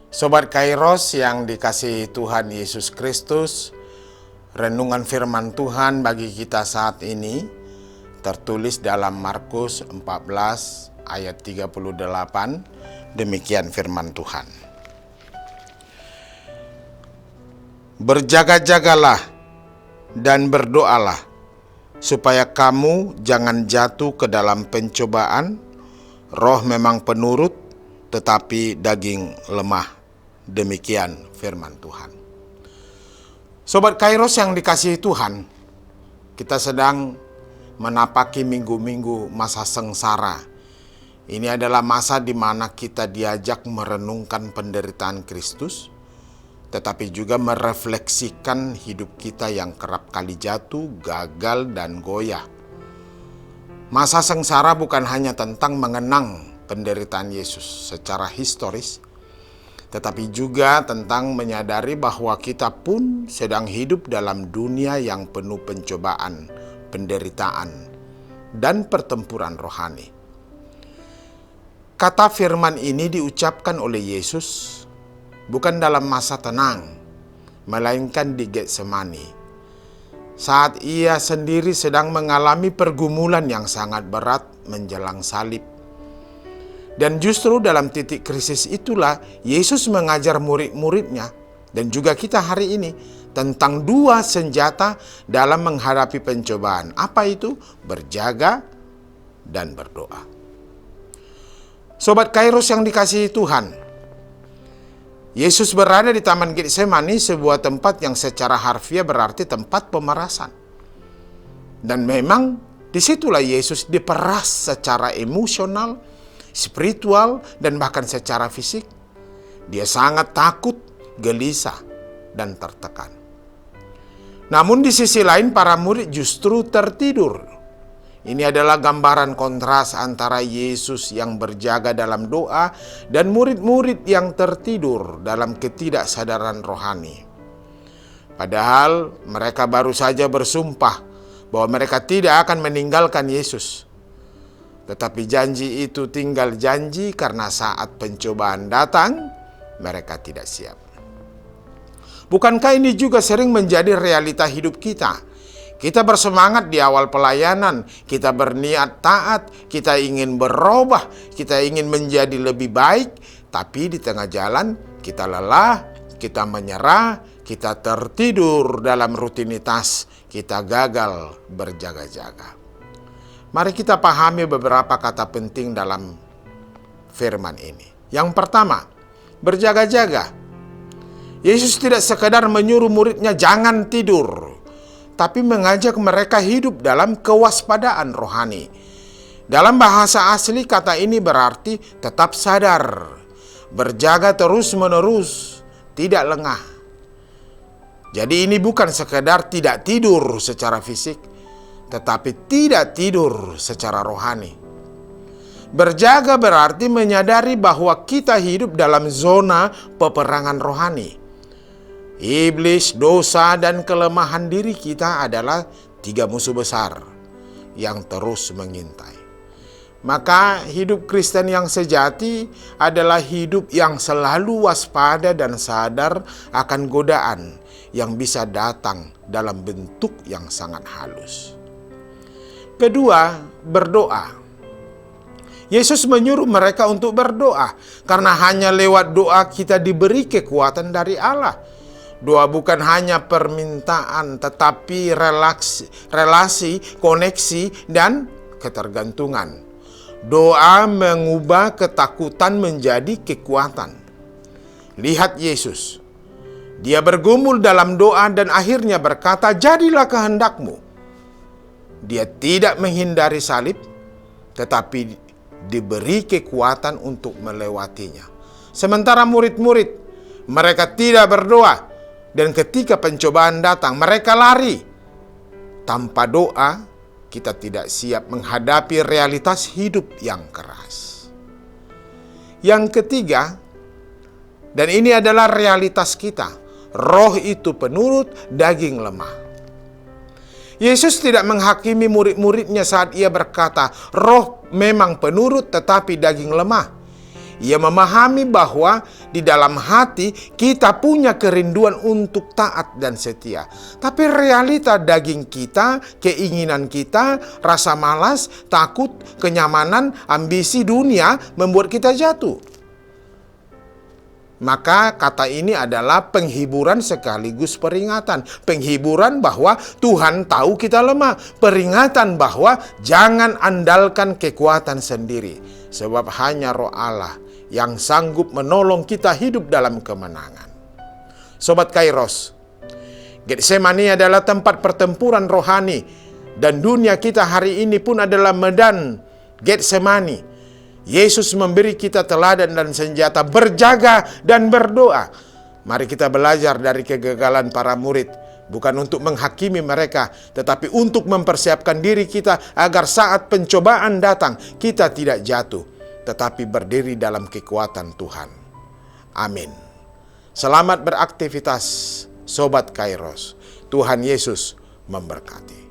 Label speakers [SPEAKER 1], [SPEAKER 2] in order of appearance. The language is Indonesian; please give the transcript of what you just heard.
[SPEAKER 1] Sobat Kairos yang dikasihi Tuhan Yesus Kristus, renungan firman Tuhan bagi kita saat ini tertulis dalam Markus 14 ayat 38. Demikian firman Tuhan. Berjaga-jagalah dan berdoalah supaya kamu jangan jatuh ke dalam pencobaan. Roh memang penurut, tetapi daging lemah. Demikian firman Tuhan. Sobat Kairos yang dikasihi Tuhan, kita sedang menapaki minggu-minggu masa sengsara. Ini adalah masa di mana kita diajak merenungkan penderitaan Kristus, tetapi juga merefleksikan hidup kita yang kerap kali jatuh, gagal, dan goyah. Masa sengsara bukan hanya tentang mengenang penderitaan Yesus secara historis, tetapi juga tentang menyadari bahwa kita pun sedang hidup dalam dunia yang penuh pencobaan, penderitaan, dan pertempuran rohani. Kata firman ini diucapkan oleh Yesus bukan dalam masa tenang, melainkan di Getsemani, saat ia sendiri sedang mengalami pergumulan yang sangat berat menjelang salib. Dan justru dalam titik krisis itulah Yesus mengajar murid-muridnya dan juga kita hari ini tentang dua senjata dalam menghadapi pencobaan. Apa itu? Berjaga dan berdoa. Sobat Kairos yang dikasihi Tuhan, Yesus berada di Taman Getsemani, sebuah tempat yang secara harfiah berarti tempat pemerasan. Dan memang disitulah Yesus diperas secara emosional, spiritual, dan bahkan secara fisik. Dia sangat takut, gelisah, dan tertekan. Namun di sisi lain para murid justru tertidur. Ini adalah gambaran kontras antara Yesus yang berjaga dalam doa dan murid-murid yang tertidur dalam ketidaksadaran rohani. Padahal mereka baru saja bersumpah bahwa mereka tidak akan meninggalkan Yesus. Tetapi janji itu tinggal janji karena saat pencobaan datang, mereka tidak siap. Bukankah ini juga sering menjadi realita hidup kita? Kita bersemangat di awal pelayanan, kita berniat taat, kita ingin berubah, kita ingin menjadi lebih baik, tapi di tengah jalan kita lelah, kita menyerah, kita tertidur dalam rutinitas, kita gagal berjaga-jaga. Mari kita pahami beberapa kata penting dalam firman ini. Yang pertama, berjaga-jaga. Yesus tidak sekedar menyuruh muridnya jangan tidur, tapi mengajak mereka hidup dalam kewaspadaan rohani. Dalam bahasa asli kata ini berarti tetap sadar, berjaga terus-menerus, tidak lengah. Jadi ini bukan sekedar tidak tidur secara fisik, tetapi tidak tidur secara rohani. Berjaga berarti menyadari bahwa kita hidup dalam zona peperangan rohani. Iblis, dosa, dan kelemahan diri kita adalah tiga musuh besar yang terus mengintai. Maka hidup Kristen yang sejati adalah hidup yang selalu waspada dan sadar akan godaan yang bisa datang dalam bentuk yang sangat halus. Kedua, berdoa. Yesus menyuruh mereka untuk berdoa karena hanya lewat doa kita diberi kekuatan dari Allah. Doa bukan hanya permintaan, tetapi relasi, koneksi, dan ketergantungan. Doa mengubah ketakutan menjadi kekuatan. Lihat Yesus. Dia bergumul dalam doa dan akhirnya berkata, "Jadilah kehendakmu." Dia tidak menghindari salib, tetapi diberi kekuatan untuk melewatinya. Sementara murid-murid, mereka tidak berdoa. Dan ketika pencobaan datang, mereka lari. Tanpa doa, kita tidak siap menghadapi realitas hidup yang keras. Yang ketiga, dan ini adalah realitas kita, roh itu penurut, daging lemah. Yesus tidak menghakimi murid-muridnya saat ia berkata, roh memang penurut tetapi daging lemah. Ia memahami bahwa di dalam hati kita punya kerinduan untuk taat dan setia. Tapi realita daging kita, keinginan kita, rasa malas, takut, kenyamanan, ambisi dunia membuat kita jatuh. Maka kata ini adalah penghiburan sekaligus peringatan. Penghiburan bahwa Tuhan tahu kita lemah. Peringatan bahwa jangan andalkan kekuatan sendiri. Sebab hanya Roh Allah yang sanggup menolong kita hidup dalam kemenangan. Sobat Kairos, Getsemani adalah tempat pertempuran rohani. Dan dunia kita hari ini pun adalah medan Getsemani. Yesus memberi kita teladan dan senjata berjaga dan berdoa. Mari kita belajar dari kegagalan para murid. Bukan untuk menghakimi mereka, tetapi untuk mempersiapkan diri kita agar saat pencobaan datang, kita tidak jatuh, tetapi berdiri dalam kekuatan Tuhan. Amin. Selamat beraktivitas, Sobat Kairos. Tuhan Yesus memberkati.